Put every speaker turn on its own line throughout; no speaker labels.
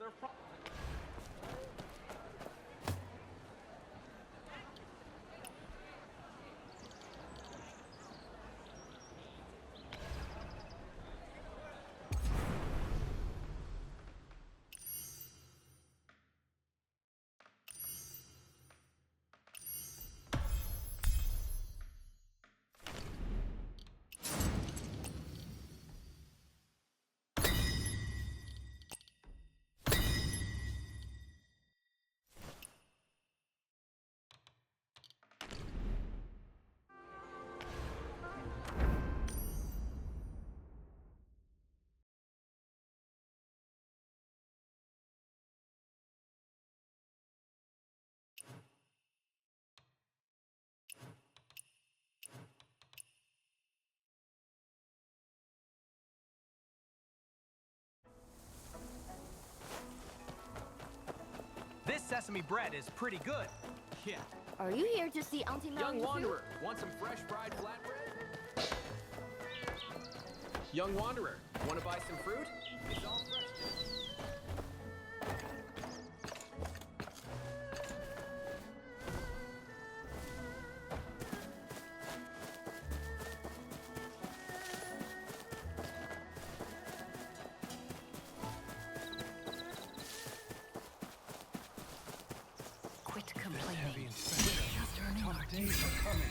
Surf pro- This sesame bread is pretty good. Yeah.
Are you here to see Auntie Mel?
Young Wanderer, want some fresh fried flatbread? Young Wanderer, want to buy some fruit? It's all fresh.
Quit complaining. Just earning our
Days are coming.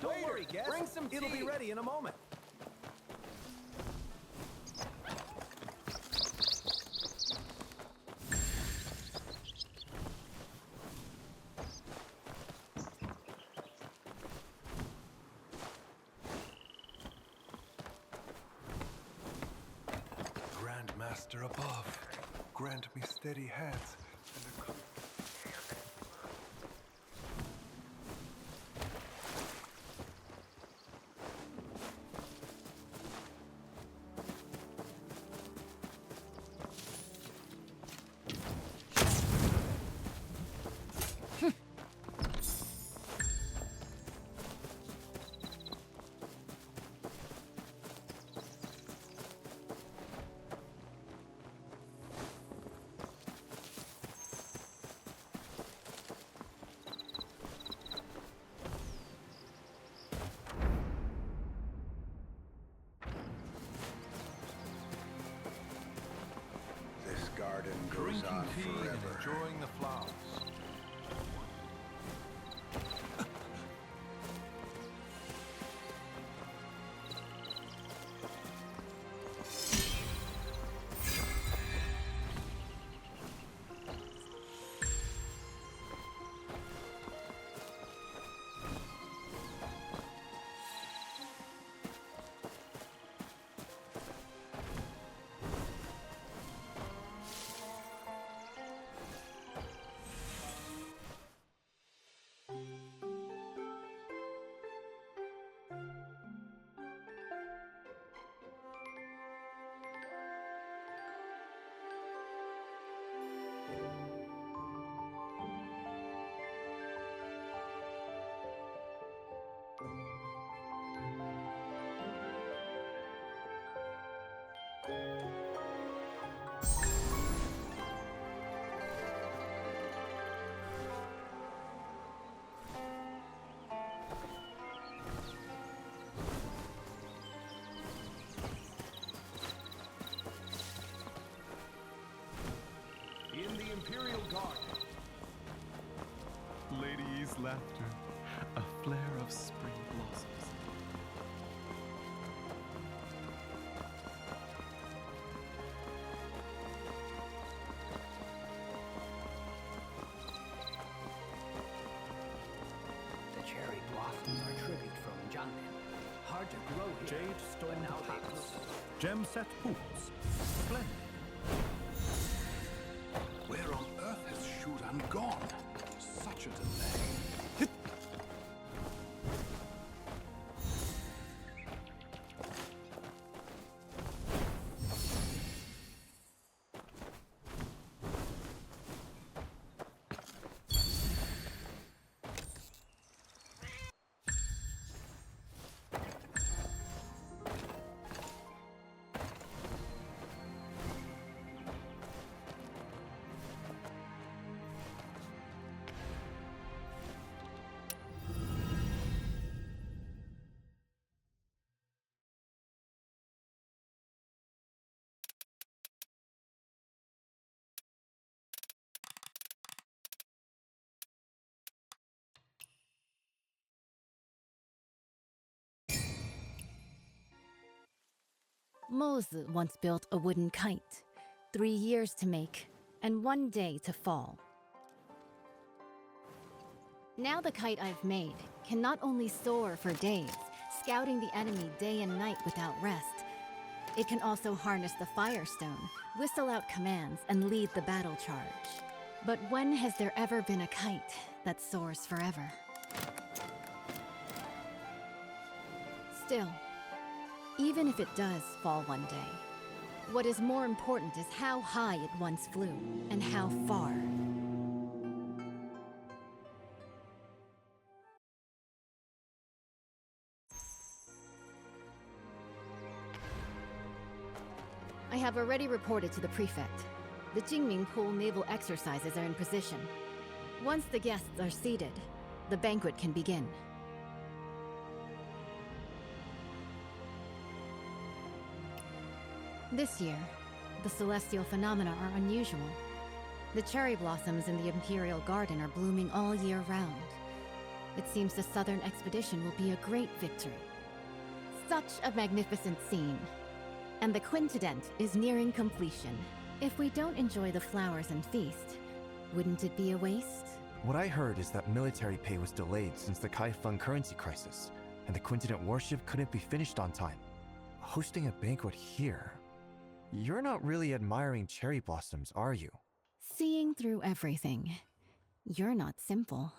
Don't worry, guest.
Bring some tea.
It'll be ready in a moment.
Grandmaster above, grant me steady hands and a
This garden goes
drinking
on
tea and
forever.
enjoying the flowers.
Imperial Guard.
Ladies' laughter, a flare of spring blossoms.
The cherry blossoms are tribute from Jiangnan. Hard to grow here.
Jade
but
stone
now they
palace.
bloom.
Gem set pools. Splendid.
Where on earth has Shuran gone? Such a delay.
Mozi once built a wooden kite, 3 years to make, and 1 day to fall. Now the kite I've made can not only soar for days, scouting the enemy day and night without rest, it can also harness the Firestone, whistle out commands, and lead the battle charge. But when has there ever been a kite that soars forever? Still, even if it does fall one day, what is more important is how high it once flew, and how far. I have already reported to the prefect. The Jingming Pool naval exercises are in position. Once the guests are seated, the banquet can begin. This year, the celestial phenomena are unusual. The cherry blossoms in the Imperial Garden are blooming all year round. It seems the Southern expedition will be a great victory. Such a magnificent scene. And the quintessence is nearing completion. If we don't enjoy the flowers and feast, wouldn't it be a waste?
What I heard is that military pay was delayed since the Kaifeng currency crisis, and the Quintinent warship couldn't be finished on time. Hosting a banquet here? You're not really admiring cherry blossoms, are you?
Seeing through everything. You're not simple.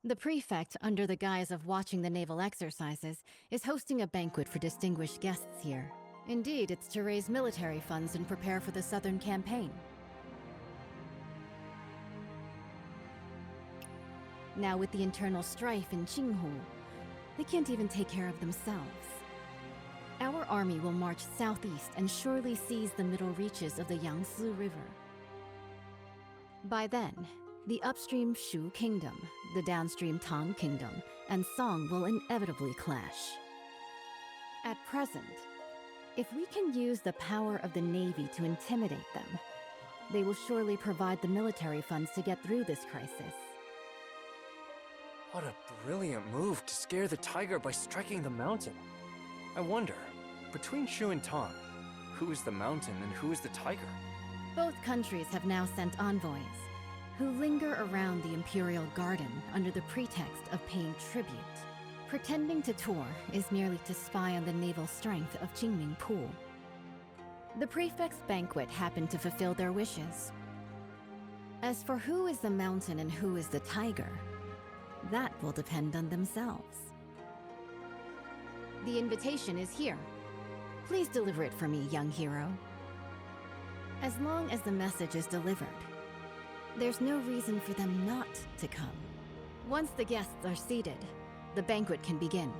The prefect, under the guise of watching the naval exercises, is hosting a banquet for distinguished guests here. Indeed, it's to raise military funds and prepare for the Southern campaign. Now with the internal strife in Qinghu, they can't even take care of themselves. Our army will march southeast and surely seize the middle reaches of the Yangtze River. By then, the upstream Shu Kingdom, the downstream Tang Kingdom, and Song will inevitably clash. At present, if we can use the power of the Navy to intimidate them, they will surely provide the military funds to get through this crisis.
What a brilliant move to scare the tiger by striking the mountain. I wonder, between Shu and Tang, who is the mountain and who is the tiger?
Both countries have now sent envoys, who linger around the Imperial Garden under the pretext of paying tribute. Pretending to tour is merely to spy on the naval strength of Jingming Pool. The prefect's banquet happened to fulfill their wishes. As for who is the mountain and who is the tiger, that will depend on themselves. The invitation is here. Please deliver it for me, young hero. As long as the message is delivered, there's no reason for them not to come. Once the guests are seated, the banquet can begin.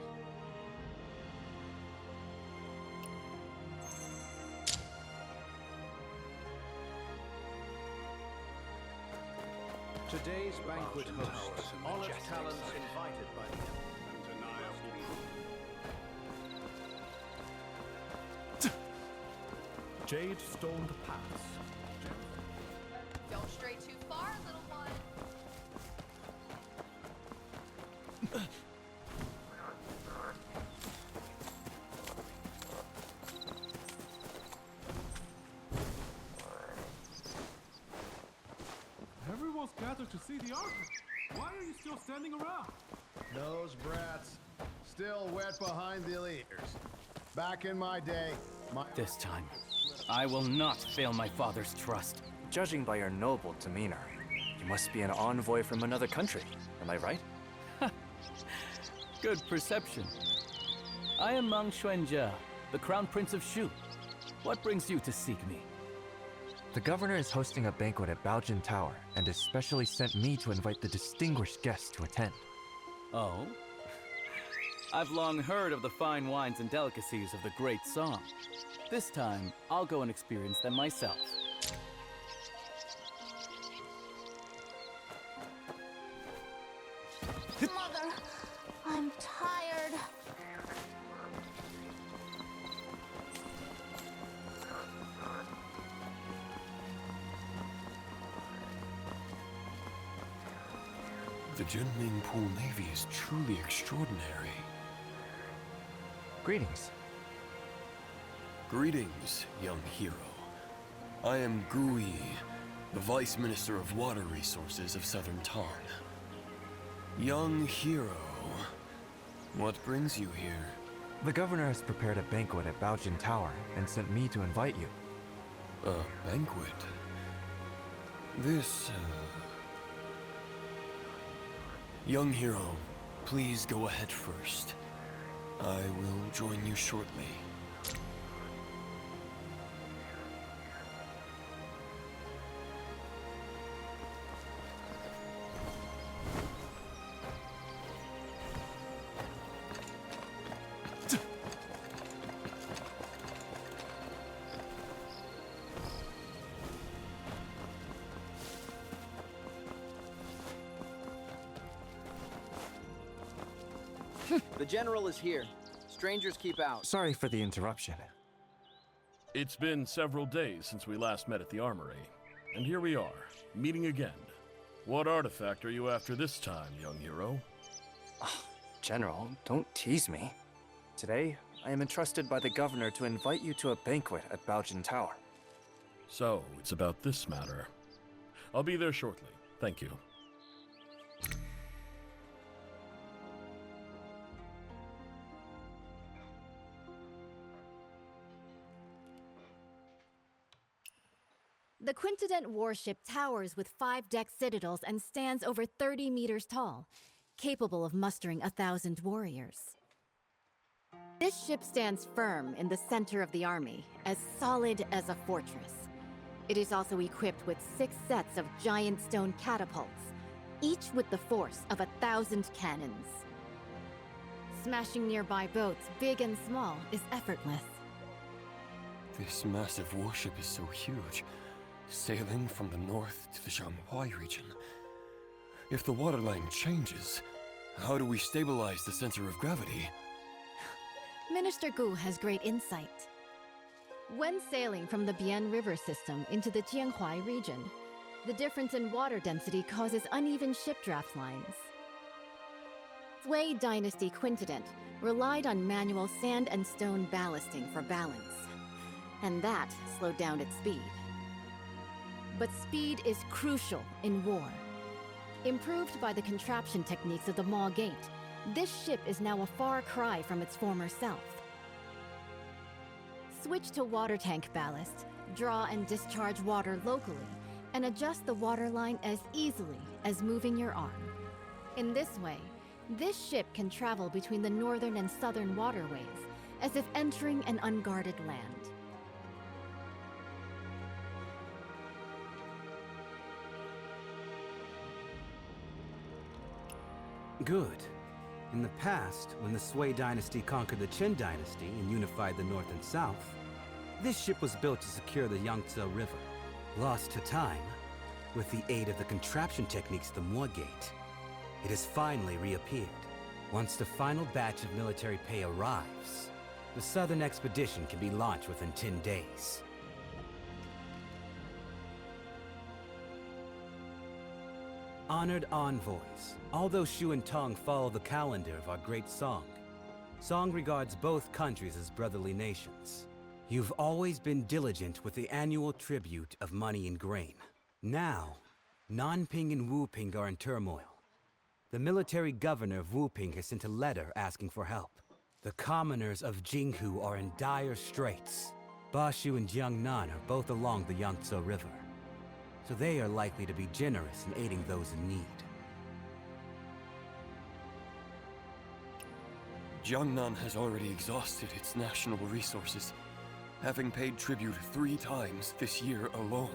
Today's banquet hosts honored talents invited by the
Jade stoned paths.
Don't stray too far, little one.
Everyone's gathered to see the archer. Why are you still standing around?
Those brats, still wet behind the ears. Back in my day,
This time, I will not fail my father's trust.
Judging by your noble demeanor, you must be an envoy from another country. Am I right?
Good perception. I am Mang Xuanjia, the Crown Prince of Shu. What brings you to seek me?
The governor is hosting a banquet at Baojin Tower and especially sent me to invite the distinguished guests to attend.
Oh? I've long heard of the fine wines and delicacies of the Great Song. This time, I'll go and experience them myself.
Mother, I'm tired.
The Junming Pool Navy is truly extraordinary.
Greetings.
Greetings, young hero. I am Gui, the Vice Minister of Water Resources of Southern Tarn. Young hero, what brings you here?
The governor has prepared a banquet at Baojin Tower and sent me to invite you.
A banquet? This, Young hero, please go ahead first. I will join you shortly.
The general is here. Strangers keep out.
Sorry for the interruption.
It's been several days since we last met at the armory, and here we are, meeting again. What artifact are you after this time, young hero?
General, don't tease me. Today, I am entrusted by the governor to invite you to a banquet at Baojin Tower.
So, it's about this matter. I'll be there shortly. Thank you.
The Quintident warship towers with 5-deck citadels and stands over 30 meters tall, capable of mustering 1,000 warriors. This ship stands firm in the center of the army, as solid as a fortress. It is also equipped with 6 sets of giant stone catapults, each with the force of 1,000 cannons. Smashing nearby boats, big and small, is effortless.
This massive warship is so huge, sailing from the north to the Shanghai region. If the waterline changes, how do we stabilize the center of gravity?
Minister Gu has great insight. When sailing from the Bian River system into the Jianhuai region, the difference in water density causes uneven ship draft lines. Sui Dynasty Quintident relied on manual sand and stone ballasting for balance, and that slowed down its speed. But speed is crucial in war. Improved by the contraption techniques of the Maw Gate, this ship is now a far cry from its former self. Switch to water tank ballast, draw and discharge water locally, and adjust the waterline as easily as moving your arm. In this way, this ship can travel between the northern and southern waterways, as if entering an unguarded land.
Good. In the past, when the Sui dynasty conquered the Qin dynasty and unified the north and south, this ship was built to secure the Yangtze River. Lost to time, with the aid of the contraption techniques of the Maw Gate, it has finally reappeared. Once the final batch of military pay arrives, the southern expedition can be launched within 10 days. Honored envoys, although Shu and Tong follow the calendar of our great Song, Song regards both countries as brotherly nations. You've always been diligent with the annual tribute of money and grain. Now, Nanping and Wuping are in turmoil. The military governor of Wuping has sent a letter asking for help. The commoners of Jinghu are in dire straits. Bashu and Jiangnan are both along the Yangtze River, so they are likely to be generous in aiding those in need.
Jiangnan has already exhausted its national resources, having paid tribute 3 times this year alone.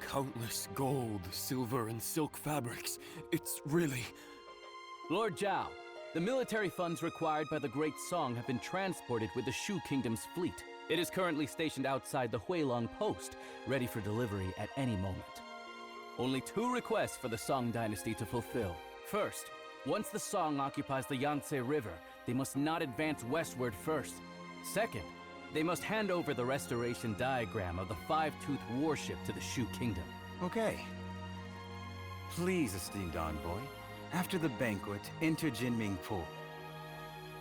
Countless gold, silver, and silk fabrics. It's really...
Lord Zhao, the military funds required by the Great Song have been transported with the Shu Kingdom's fleet. It is currently stationed outside the Huilong post, ready for delivery at any moment. Only 2 requests for the Song dynasty to fulfill. First, once the Song occupies the Yangtze River, they must not advance westward first. Second, they must hand over the restoration diagram of the five-toothed warship to the Shu Kingdom.
Okay. Please, esteemed envoy, after the banquet, enter Jinming Pool.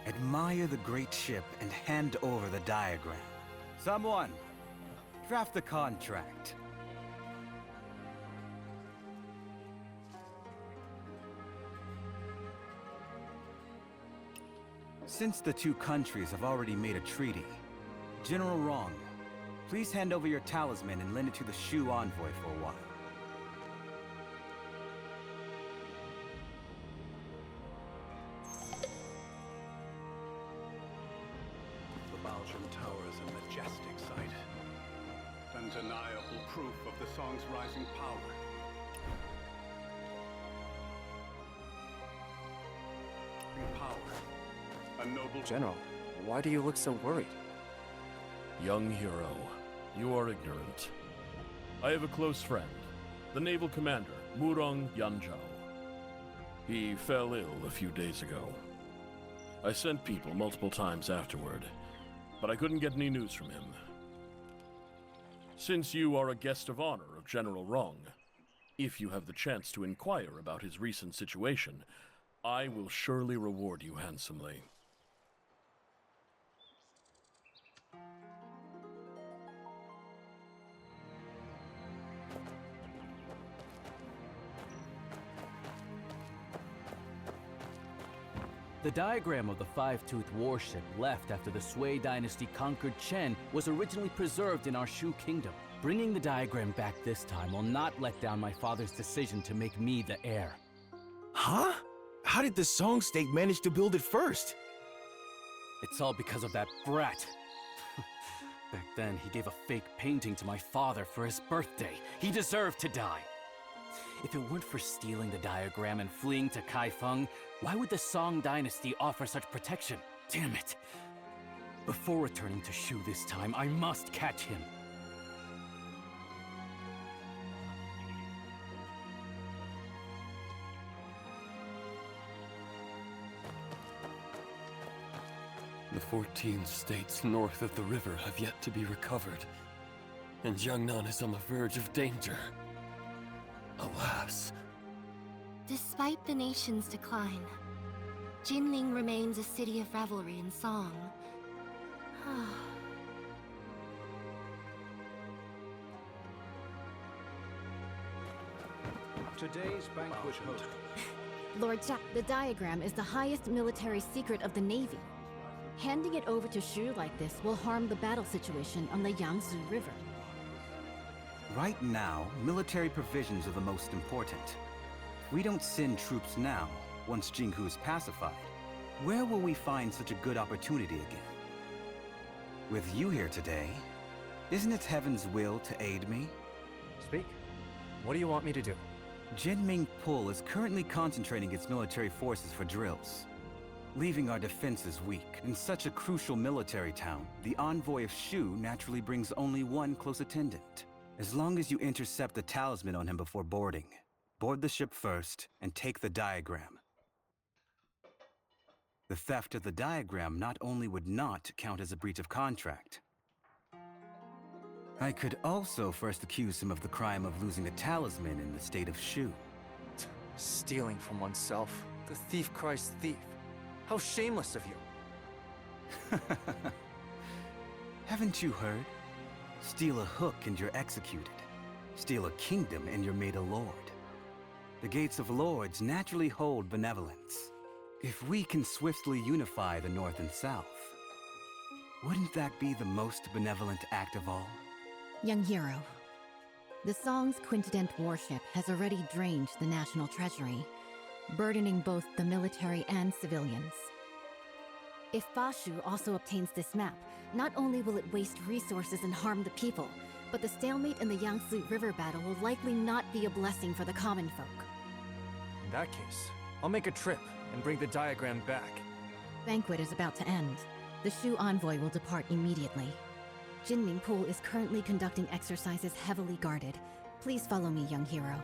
Admire the great ship and hand over the diagram. Someone, draft the contract. Since the 2 countries have already made a treaty, General Rong, please hand over your talisman and lend it to the Shu envoy for a while.
The Baojin Tower is a majestic sight. Undeniable proof of the song's rising power. A noble
General, why do you look so worried?
Young hero, you are ignorant. I have a close friend, the naval commander, Murong Yanzhao. He fell ill a few days ago. I sent people multiple times afterward, but I couldn't get any news from him. Since you are a guest of honor of General Rong, if you have the chance to inquire about his recent situation, I will surely reward you handsomely.
The diagram of the five-toothed warship left after the Sui dynasty conquered Shen was originally preserved in our Shu Kingdom. Bringing the diagram back this time will not let down my father's decision to make me the heir.
Huh? How did the Song State manage to build it first?
It's all because of that brat. Back then, he gave a fake painting to my father for his birthday. He deserved to die. If it weren't for stealing the diagram and fleeing to Kaifeng, why would the Song dynasty offer such protection? Damn it! Before returning to Shu this time, I must catch him.
The 14 states north of the river have yet to be recovered, and Jiangnan is on the verge of danger. Alas.
Despite the nation's decline, Jinling remains a city of revelry and song.
Today's banquet host.
Lord Zhao, the diagram is the highest military secret of the Navy. Handing it over to Shu like this will harm the battle situation on the Yangtze River.
Right now, military provisions are the most important. If we don't send troops now, once Jinghu is pacified, where will we find such a good opportunity again? With you here today, isn't it heaven's will to aid me?
Speak. What do you want me to do?
Jinming Pul is currently concentrating its military forces for drills, leaving our defenses weak. In such a crucial military town, the envoy of Shu naturally brings only one close attendant. As long as you intercept the talisman on him before boarding, board the ship first and take the diagram. The theft of the diagram not only would not count as a breach of contract, I could also first accuse him of the crime of losing a talisman in the state of Shu.
Stealing from oneself. The thief cries thief. How shameless of you.
Haven't you heard? Steal a hook and you're executed. Steal a kingdom and you're made a lord. The gates of lords naturally hold benevolence. If we can swiftly unify the North and South, wouldn't that be the most benevolent act of all?
Young hero, the Song's quintupled warship has already drained the national treasury, burdening both the military and civilians. If Bashu also obtains this map, not only will it waste resources and harm the people, but the stalemate in the Yangtze River battle will likely not be a blessing for the common folk.
In that case, I'll make a trip and bring the diagram back.
Banquet is about to end. The Shu envoy will depart immediately. Jinming Pool is currently conducting exercises heavily guarded. Please follow me, young hero.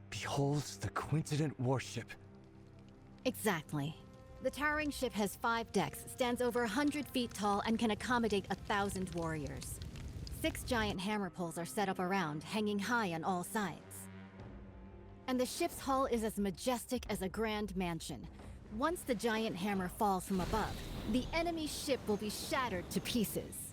Behold the quintupled warship.
Exactly. The towering ship has 5 decks, stands over 100 feet tall, and can accommodate 1,000 warriors. 6 giant hammer poles are set up around, hanging high on all sides. And the ship's hull is as majestic as a grand mansion. Once the giant hammer falls from above, the enemy ship will be shattered to pieces.